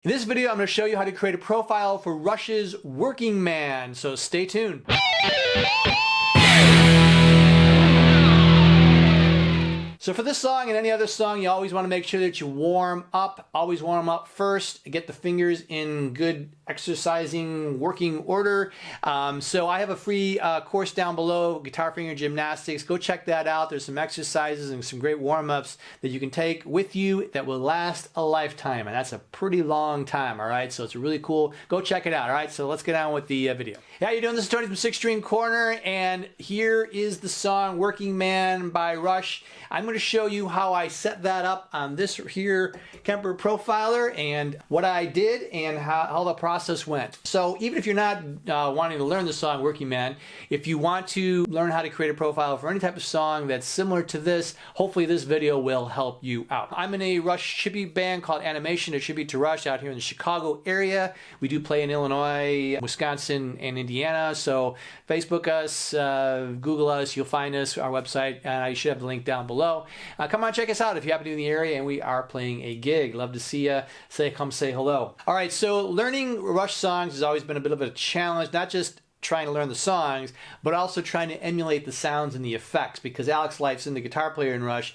In this video, I'm going to show you how to create a profile for Rush's Working Man, so stay tuned. So for this song and any other song, you always want to make sure that you warm up. Always warm up first. Get the fingers in good exercising working order. So I have a free course down below, Guitar Finger Gymnastics. Go check that out. There's some exercises and some great warm-ups that you can take with you that will last a lifetime. And that's a pretty long time, all right? So it's really cool. Go check it out, all right? So let's get on with the video. Hey, how you doing? This is Tony from Six String Corner, and here is the song Working Man by Rush. I'm going to show you how I set that up on this here Kemper profiler and what I did and how the process went. So even if you're not wanting to learn the song Working Man, if you want to learn how to create a profile for any type of song that's similar to this, hopefully this video will help you out. I'm in a Rush tribute band called Animation, a tribute to Rush out here in the Chicago area. We do play in Illinois, Wisconsin, and Indiana. So Facebook us, Google us, you'll find us, our website, and I should have the link down below. Come on, check us out if you happen to be in the area and we are playing a gig. Love to see you. Come say hello. All right, so learning Rush songs has always been a bit of a challenge, not just trying to learn the songs, but also trying to emulate the sounds and the effects, because Alex Lifeson, the guitar player in Rush,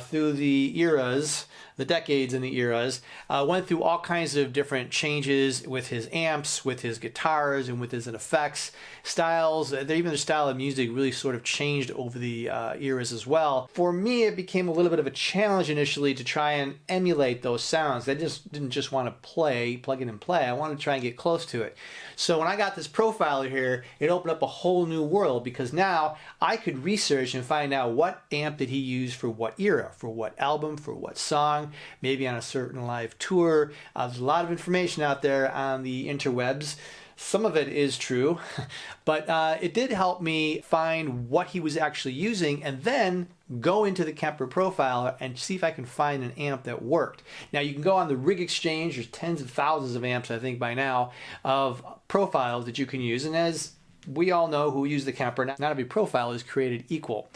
through the eras, the decades and the eras, went through all kinds of different changes with his amps, with his guitars, and with his effects, styles. Even their style of music really sort of changed over the eras as well. For me, it became a little bit of a challenge initially to try and emulate those sounds. I just didn't just want to plug it and play. I wanted to try and get close to it. So when I got this profiler here, it opened up a whole new world, because now I could research and find out what amp did he use for what era, for what album, for what song, maybe on a certain live tour. There's a lot of information out there on the interwebs. Some of it is true, but it did help me find what he was actually using and then go into the Kemper profiler and see if I can find an amp that worked. Now you can go on the Rig Exchange. There's tens of thousands of amps, I think by now, of profiles that you can use, and as we all know who use the Kemper, not every profile is created equal.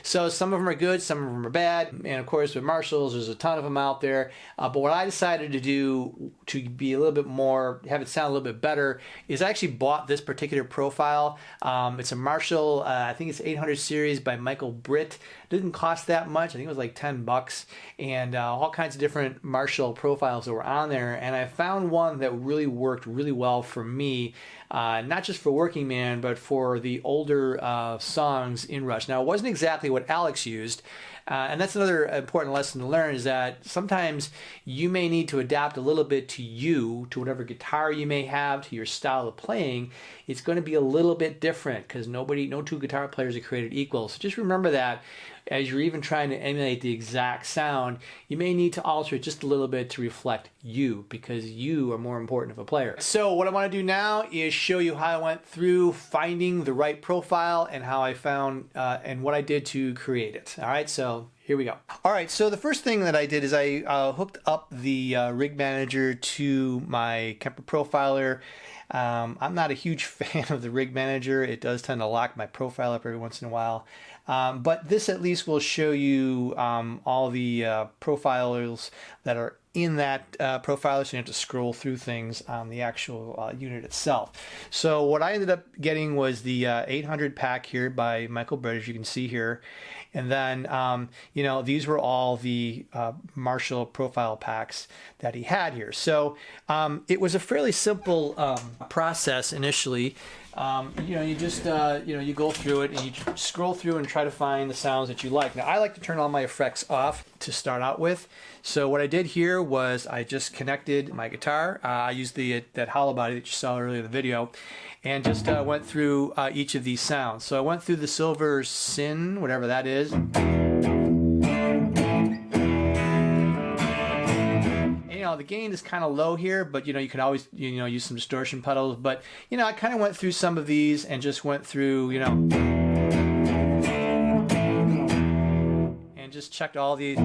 So some of them are good, some of them are bad, and of course with Marshalls there's a ton of them out there. But what I decided to do to be a little bit more, have it sound a little bit better, is I actually bought this particular profile. It's a Marshall, I think it's 800 series by Michael Britt. It didn't cost that much, I think it was like 10 bucks, and all kinds of different Marshall profiles that were on there, and I found one that really worked really well for me, not just for Working Man, but for the older songs in Rush. Now, it wasn't exactly what Alex used, and that's another important lesson to learn, is that sometimes you may need to adapt a little bit to you, to whatever guitar you may have, to your style of playing. It's going to be a little bit different, because no two guitar players are created equal. So just remember that as you're even trying to emulate the exact sound, you may need to alter it just a little bit to reflect you, because you are more important of a player. So what I want to do now is show you how I went through finding the right profile and how I found and what I did to create it. All right, so here we go. All right, so the first thing that I did is I hooked up the rig manager to my Kemper profiler. I'm not a huge fan of the rig manager. It does tend to lock my profile up every once in a while. But this at least will show you all the profilers that are in that profiler, so you have to scroll through things on the actual unit itself. So what I ended up getting was the 800 pack here by Michael Britt, as you can see here. And then, you know, these were all the Marshall profile packs that he had here. So it was a fairly simple process initially. You know, you just, you know, you go through it and you scroll through and try to find the sounds that you like. Now, I like to turn all my effects off to start out with. So what I did here was I just connected my guitar. I used that hollow body that you saw earlier in the video, and just went through each of these sounds. So I went through the silver sin, whatever that is. You know, the gain is kind of low here, but you know, you can always, you know, use some distortion pedals. But you know, I kind of went through some of these and just went through, you know, and just checked all these.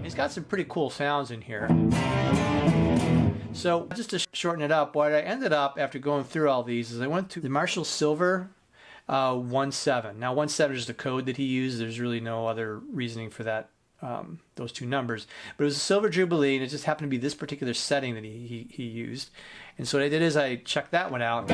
It's got some pretty cool sounds in here. So just to shorten it up, what I ended up after going through all these is I went to the Marshall Silver 1.7. Now 1.7 is just a code that he used. There's really no other reasoning for that those two numbers. But it was a Silver Jubilee, and it just happened to be this particular setting that he used. And so what I did is I checked that one out.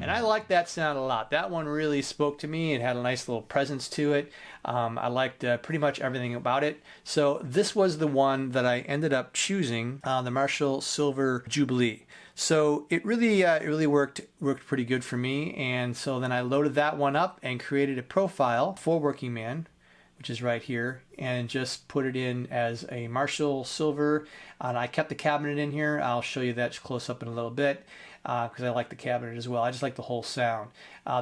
And I liked that sound a lot. That one really spoke to me. It had a nice little presence to it. I liked pretty much everything about it. So this was the one that I ended up choosing, the Marshall Silver Jubilee. So it really worked pretty good for me. And so then I loaded that one up and created a profile for Working Man, which is right here, and just put it in as a Marshall Silver. And I kept the cabinet in here. I'll show you that close up in a little bit because I like the cabinet as well. I just like the whole sound.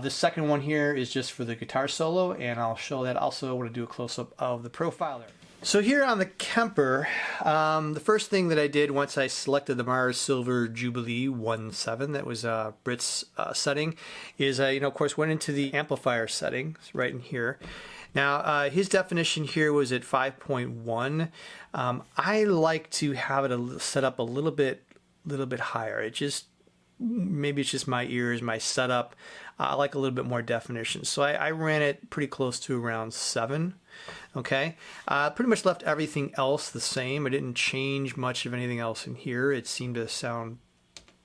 This second one here is just for the guitar solo, and I'll show that also when I do a close up of the profile there. So here on the Kemper, the first thing that I did once I selected the Mars Silver Jubilee 1.7, that was Brit's setting, is I, of course, went into the amplifier settings right in here. Now, his definition here was at 5.1. I like to have it set up a little bit higher. Maybe it's just my ears, my setup. I like a little bit more definition. So I ran it pretty close to around 7. Okay. Pretty much left everything else the same. I didn't change much of anything else in here. It seemed to sound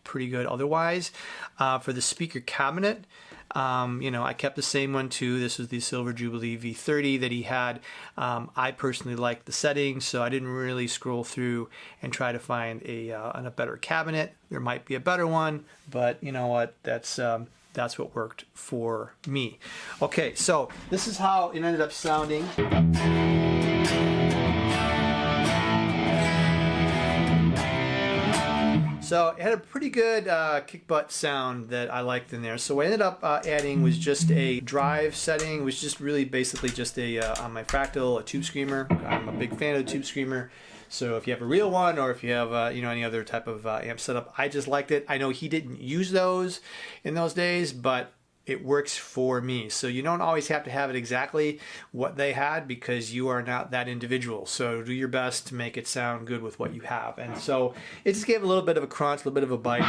pretty good otherwise. For the speaker cabinet, I kept the same one too. This was the Silver Jubilee V30 that he had. I personally liked the settings, so I didn't really scroll through and try to find a better cabinet. There might be a better one, but you know what? That's what worked for me. Okay, so this is how it ended up sounding. So it had a pretty good kick butt sound that I liked in there. So what I ended up adding was just a drive setting. It was just really basically just on my Fractal, a tube screamer. I'm a big fan of the tube screamer. So if you have a real one, or if you have any other type of amp setup, I just liked it. I know he didn't use those in those days, but it works for me. So you don't always have to have it exactly what they had because you are not that individual. So do your best to make it sound good with what you have. And so it just gave a little bit of a crunch, a little bit of a bite.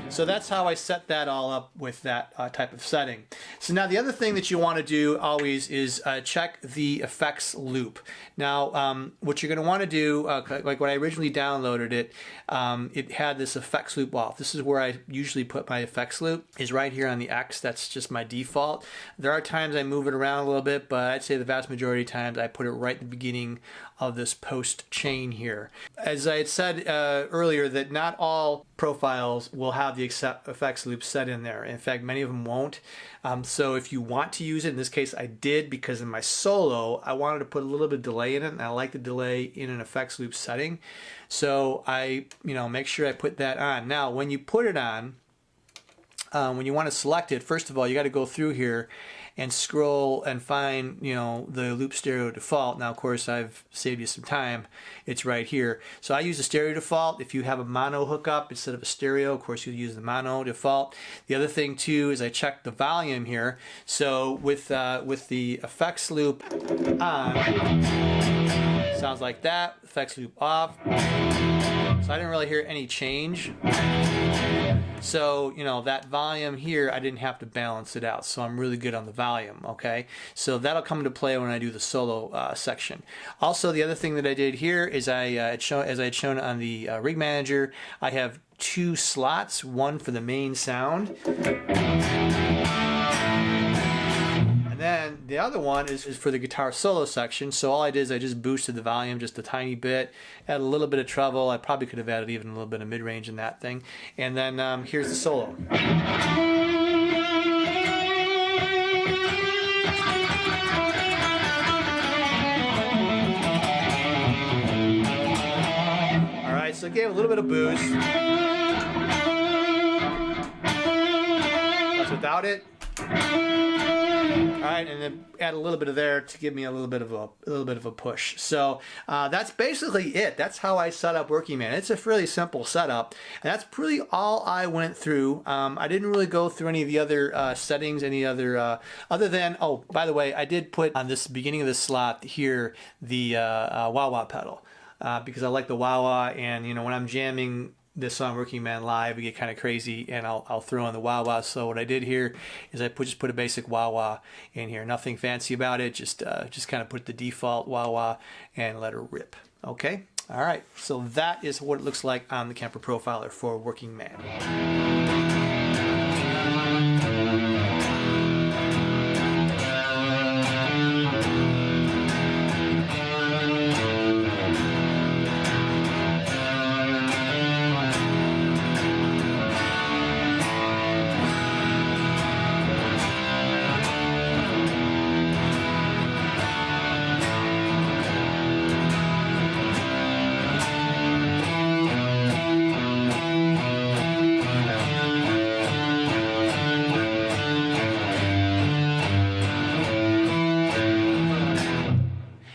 So that's how I set that all up with that type of setting. So now the other thing that you want to do always is check the effects loop. Now what you're going to want to do, like when I originally downloaded it, it had this effects loop off. This is where I usually put my effects loop, is right here on the X. That's just my default. There are times I move it around a little bit, but I'd say the vast majority of times I put it right at the beginning of this post chain here. As I had said earlier, that not all profiles will have the effects loop set in there. In fact, many of them won't. So if you want to use it, in this case I did, because in my solo I wanted to put a little bit of delay in it, and I like the delay in an effects loop setting. So I make sure I put that on. Now when you put it on, when you want to select it, first of all you got to go through here and scroll and find the loop stereo default. Now of course I've saved you some time. It's right here. So I use the stereo default. If you have a mono hookup instead of a stereo, of course you'll use the mono default. The other thing too is I checked the volume here. So with the effects loop on, sounds like that. Effects loop off. So I didn't really hear any change. So, that volume here, I didn't have to balance it out. So I'm really good on the volume, okay? So that'll come into play when I do the solo section. Also, the other thing that I did here is as I had shown on the rig manager, I have 2 slots, one for the main sound. Then the other one is for the guitar solo section. So all I did is I just boosted the volume just a tiny bit, added a little bit of treble. I probably could have added even a little bit of mid-range in that thing. And then here's the solo. All right, so it gave a little bit of boost. That's without it. All right, and then add a little bit of there to give me a little bit of a push. So that's basically it. That's how I set up Working Man. It's a fairly simple setup, and that's really all I went through. I didn't really go through any of the other settings, other than, oh, by the way, I did put on this beginning of this slot here the wah-wah pedal. because I like the wah-wah, and you know, when I'm jamming this song Working Man live, we get kind of crazy, and I'll throw in the wah-wah. So what I did here is I just put a basic wah-wah in here, nothing fancy about it, just kind of put the default wah-wah and let her rip. Okay, all right, so that is what it looks like on the Kemper Profiler for Working Man.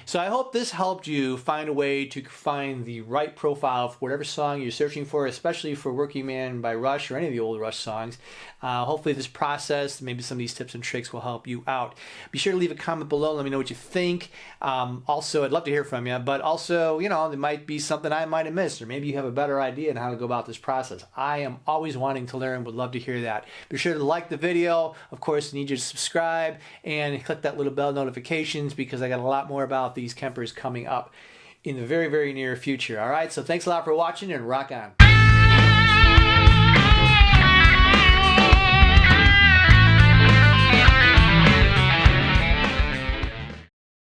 So I hope this helped you find a way to find the right profile for whatever song you're searching for, especially for Working Man by Rush or any of the old Rush songs. Hopefully this process, maybe some of these tips and tricks will help you out. Be sure to leave a comment below. Let me know what you think. Also, I'd love to hear from you, but also, you know, there might be something I might have missed, or maybe you have a better idea on how to go about this process. I am always wanting to learn, would love to hear that. Be sure to like the video. Of course, I need you to subscribe and click that little bell notifications, because I got a lot more about these Kempers coming up in the very, very near future. All right, so thanks a lot for watching, and rock on.